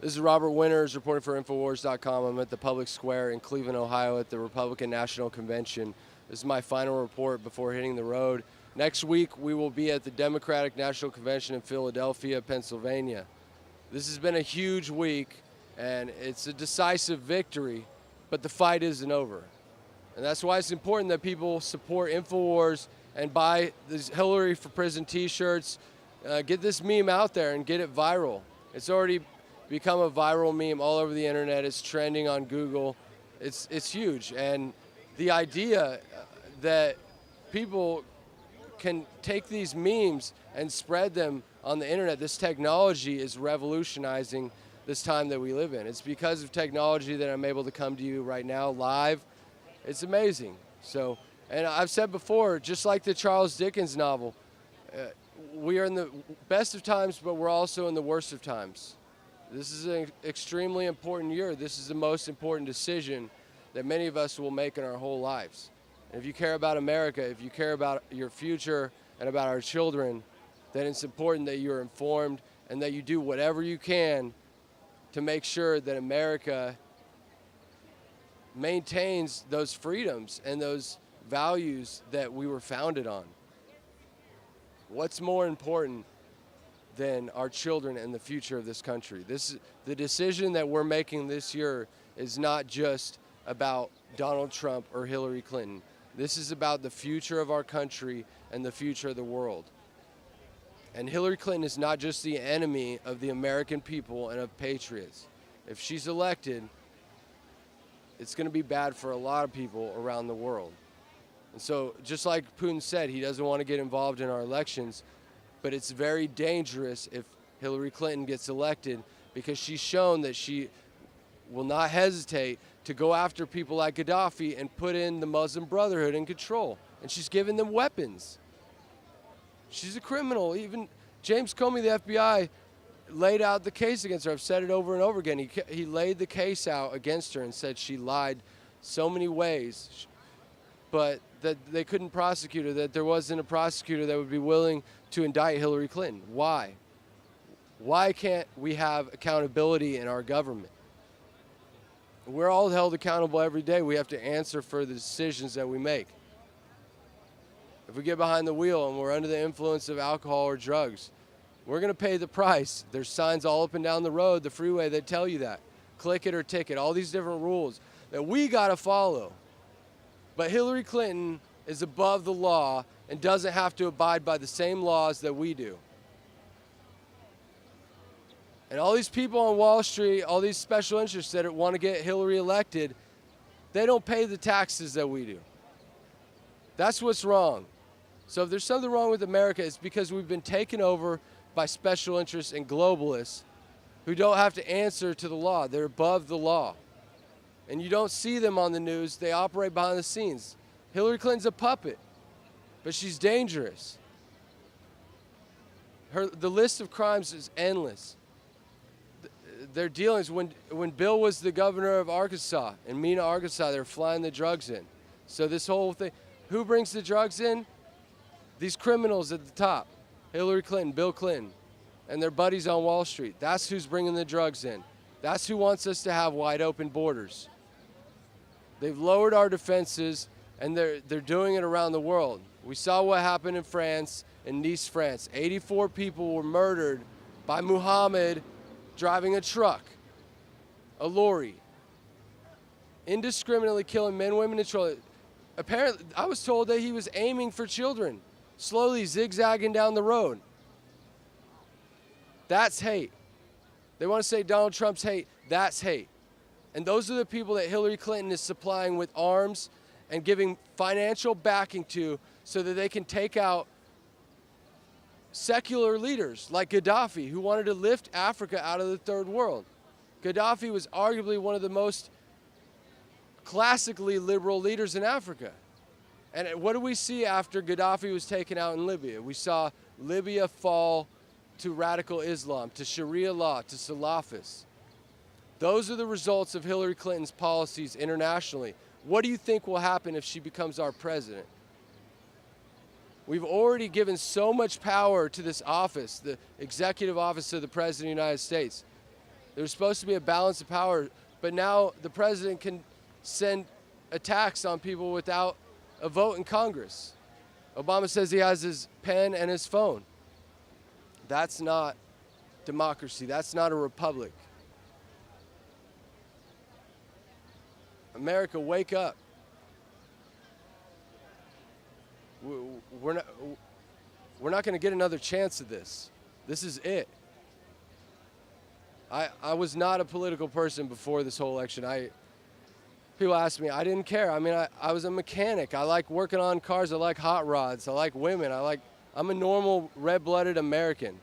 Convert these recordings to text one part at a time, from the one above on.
This is Robert Winters reporting for Infowars.com. I'm at the Public Square in Cleveland, Ohio at the Republican National Convention. This is my final report before hitting the road. Next week, we will be at the Democratic National Convention in Philadelphia, Pennsylvania. This has been a huge week, and it's a decisive victory, but the fight isn't over. And that's why it's important that people support Infowars and buy these Hillary for Prison t-shirts. Get this meme out there and get it viral. It's already become a viral meme all over the internet. It's trending on Google. It's huge. And the idea that people can take these memes and spread them on the internet, this technology is revolutionizing this time that we live in. It's because of technology that I'm able to come to you right now live. It's amazing. So, and I've said before, just like the Charles Dickens novel, we are in the best of times, but we're also in the worst of times. This is an extremely important year. This is the most important decision that many of us will make in our whole lives. And if you care about America, if you care about your future and about our children, then it's important that you're informed and that you do whatever you can to make sure that America maintains those freedoms and those values that we were founded on. What's more important than our children and the future of this country? The decision that we're making this year is not just about Donald Trump or Hillary Clinton. This is about the future of our country and the future of the world. And Hillary Clinton is not just the enemy of the American people and of patriots. If she's elected, it's going to be bad for a lot of people around the world. And so, just like Putin said, he doesn't want to get involved in our elections, but it's very dangerous if Hillary Clinton gets elected, because she's shown that she will not hesitate to go after people like Gaddafi and put in the Muslim Brotherhood in control. And she's given them weapons. She's a criminal. Even James Comey, the FBI, laid out the case against her. I've said it over and over again. He laid the case out against her and said she lied so many ways, but that they couldn't prosecute her, that there wasn't a prosecutor that would be willing to indict Hillary Clinton. Why? Why can't we have accountability in our government? We're all held accountable every day. We have to answer for the decisions that we make. If we get behind the wheel and we're under the influence of alcohol or drugs, we're going to pay the price. There's signs all up and down the road, the freeway, that tell you that. Click it or ticket, all these different rules that we got to follow. But Hillary Clinton is above the law and doesn't have to abide by the same laws that we do. And all these people on Wall Street, all these special interests that want to get Hillary elected, they don't pay the taxes that we do. That's what's wrong. So if there's something wrong with America, it's because we've been taken over by special interests and globalists who don't have to answer to the law. They're above the law. And you don't see them on the news. They operate behind the scenes. Hillary Clinton's a puppet, but she's dangerous. The list of crimes is endless. Their dealings, when Bill was the governor of Arkansas, in Mena, Arkansas, they were flying the drugs in. So this whole thing, who brings the drugs in? These criminals at the top, Hillary Clinton, Bill Clinton, and their buddies on Wall Street. That's who's bringing the drugs in. That's who wants us to have wide open borders. They've lowered our defenses, and they're doing it around the world. We saw what happened in France, in Nice, France. 84 people were murdered by Muhammad driving a truck, a lorry, indiscriminately killing men, women, and children. Apparently, I was told that he was aiming for children, slowly zigzagging down the road. That's hate. They want to say Donald Trump's hate. That's hate. And those are the people that Hillary Clinton is supplying with arms and giving financial backing to so that they can take out secular leaders like Gaddafi, who wanted to lift Africa out of the third world. Gaddafi was arguably one of the most classically liberal leaders in Africa. And what do we see after Gaddafi was taken out in Libya? We saw Libya fall to radical Islam, to Sharia law, to Salafists. Those are the results of Hillary Clinton's policies internationally. What do you think will happen if she becomes our president? We've already given so much power to this office, the executive office of the President of the United States. There's supposed to be a balance of power, but now the president can send attacks on people without a vote in Congress. Obama says he has his pen and his phone. That's not democracy. That's not a republic. America, wake up. We're not going to get another chance at this. This is it. I was not a political person before this whole election. People ask me, I didn't care. I mean, I was a mechanic. I like working on cars. I like hot rods. I like women. I'm a normal red-blooded American.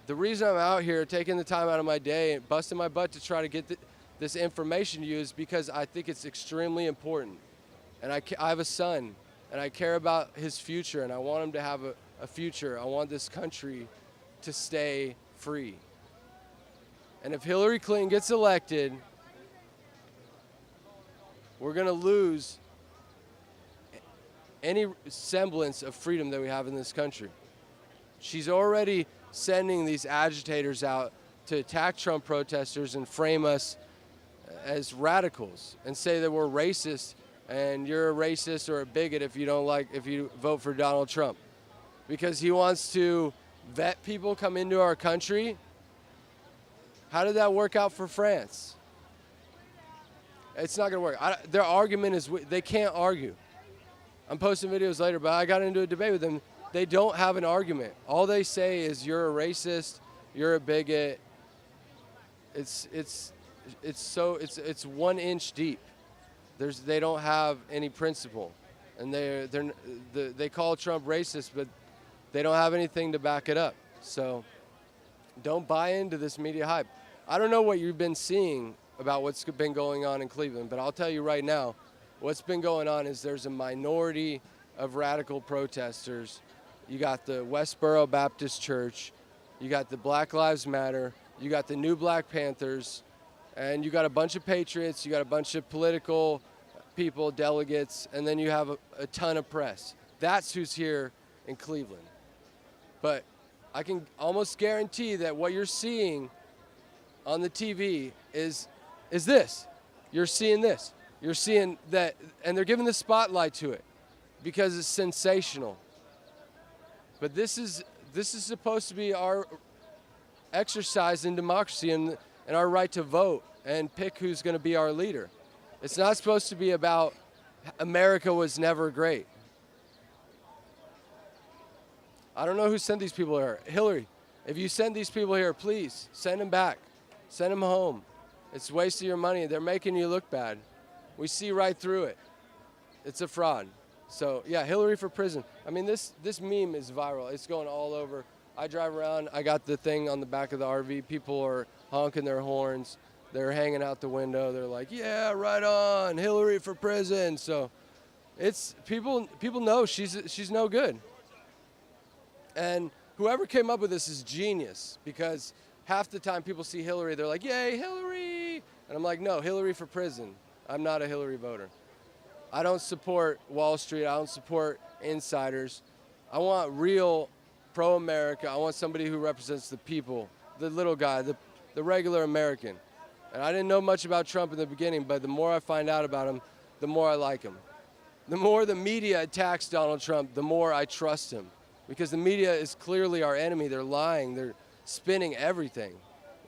The reason I'm out here taking the time out of my day and busting my butt to try to get this information to you is because I think it's extremely important. And I have a son, and I care about his future, and I want him to have a future. I want this country to stay free. And if Hillary Clinton gets elected, we're going to lose any semblance of freedom that we have in this country. She's already sending these agitators out to attack Trump protesters and frame us as radicals and say that we're racist and you're a racist or a bigot if you vote for Donald Trump. Because he wants to vet people come into our country. How did that work out for France? It's not going to work. Their argument is they can't argue. I'm posting videos later, but I got into a debate with them. They don't have an argument. All they say is you're a racist, you're a bigot. It's 1 inch deep. They don't have any principle, and they call Trump racist, but they don't have anything to back it up. So don't buy into this media hype. I don't know what you've been seeing about what's been going on in Cleveland, but I'll tell you right now, what's been going on is there's a minority of radical protesters. You got the Westboro Baptist Church, you got the Black Lives Matter, you got the New Black Panthers, and you got a bunch of patriots, you got a bunch of political people, delegates, and then you have a ton of press. That's who's here in Cleveland. But I can almost guarantee that what you're seeing on the TV is this. You're seeing this. You're seeing that, and they're giving the spotlight to it because it's sensational. But this is supposed to be our exercise in democracy and our right to vote and pick who's going to be our leader. It's not supposed to be about America was never great. I don't know who sent these people here. Hillary, if you send these people here, please send them back. Send them home. It's a waste of your money. They're making you look bad. We see right through it. It's a fraud. So, yeah, Hillary for prison. I mean, this meme is viral. It's going all over. I drive around. I got the thing on the back of the RV. People are honking their horns. They're hanging out the window. They're like, yeah, right on, Hillary for prison. So it's people know she's no good. And whoever came up with this is genius, because half the time people see Hillary, they're like, yay, Hillary. And I'm like, no, Hillary for prison. I'm not a Hillary voter. I don't support Wall Street. I don't support insiders. I want real pro-America. I want somebody who represents the people, the little guy, the regular American. And I didn't know much about Trump in the beginning, but the more I find out about him, the more I like him. The more the media attacks Donald Trump, the more I trust him. Because the media is clearly our enemy. They're lying. They're spinning everything.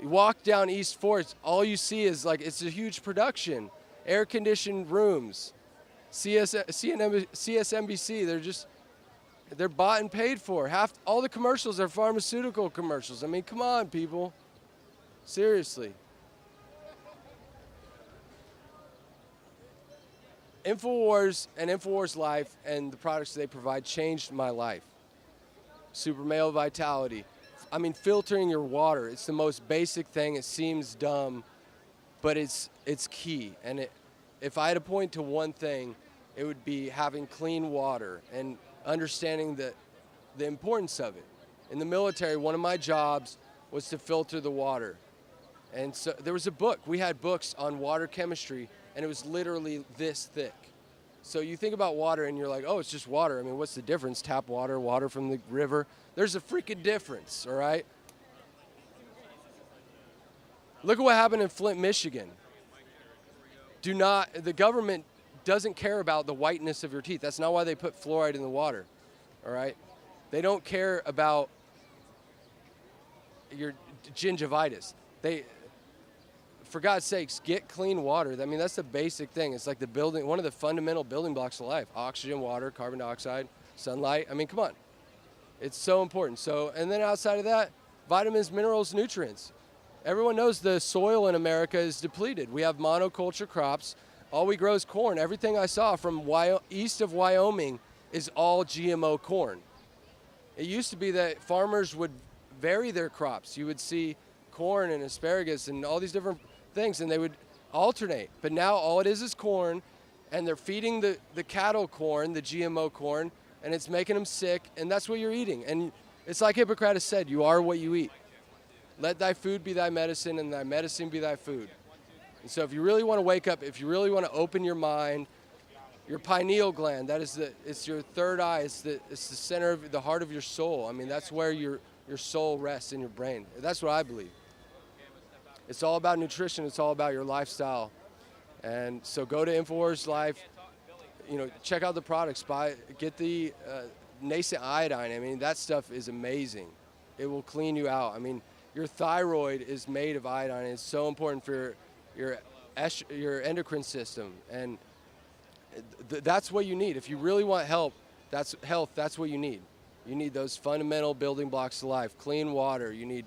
You walk down East 4th, all you see is it's a huge production. Air-conditioned rooms. CSNBC, they're bought and paid for. All the commercials are pharmaceutical commercials. I mean, come on, people. Seriously. InfoWars and InfoWars Life and the products they provide changed my life. Super Male Vitality. I mean, filtering your water. It's the most basic thing. It seems dumb, but it's key. And if I had to point to one thing, it would be having clean water and understanding the importance of it. In the military, one of my jobs was to filter the water. And so there was a book. We had books on water chemistry, and it was literally this thick. So you think about water, and you're like, oh, it's just water. I mean, what's the difference? Tap water, water from the river. There's a freaking difference, all right? Look at what happened in Flint, Michigan. The government doesn't care about the whiteness of your teeth. That's not why they put fluoride in the water, all right? They don't care about your gingivitis. For God's sakes, get clean water. I mean, that's the basic thing. It's like one of the fundamental building blocks of life. Oxygen, water, carbon dioxide, sunlight. I mean, come on. It's so important. And then outside of that, vitamins, minerals, nutrients. Everyone knows the soil in America is depleted. We have monoculture crops. All we grow is corn. Everything I saw from east of Wyoming is all GMO corn. It used to be that farmers would vary their crops. You would see corn and asparagus and all these different things, and they would alternate. But now all it is corn, and they're feeding the cattle corn, the GMO corn, and it's making them sick, and that's what you're eating. And it's like Hippocrates said, you are what you eat. Let thy food be thy medicine, and thy medicine be thy food. And so if you really want to wake up, if you really want to open your mind, your pineal gland, it's your third eye, it's the center of the heart of your soul. I mean, that's where your soul rests in your brain. That's what I believe. It's all about nutrition. It's all about your lifestyle. And so go to InfoWars Life, check out the products, get the nascent iodine. I mean, that stuff is amazing. It will clean you out. I mean, your thyroid is made of iodine. It's so important for your endocrine system, and that's what you need. If you really want that's what you need. You need those fundamental building blocks to life. Clean water. You need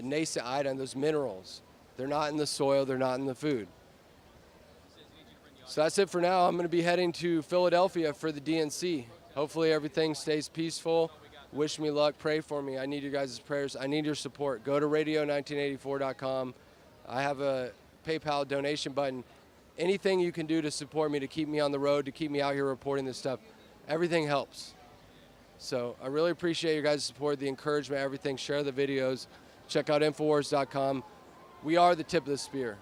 nascent iodine, those minerals. They're not in the soil. They're not in the food. So that's it for now. I'm going to be heading to Philadelphia for the DNC. Hopefully everything stays peaceful. Wish me luck. Pray for me. I need you guys' prayers. I need your support. Go to radio1984.com. I have a PayPal donation button. Anything you can do to support me, to keep me on the road, to keep me out here reporting this stuff, everything helps. So I really appreciate your guys' support, the encouragement, everything. Share the videos. Check out Infowars.com. We are the tip of the spear.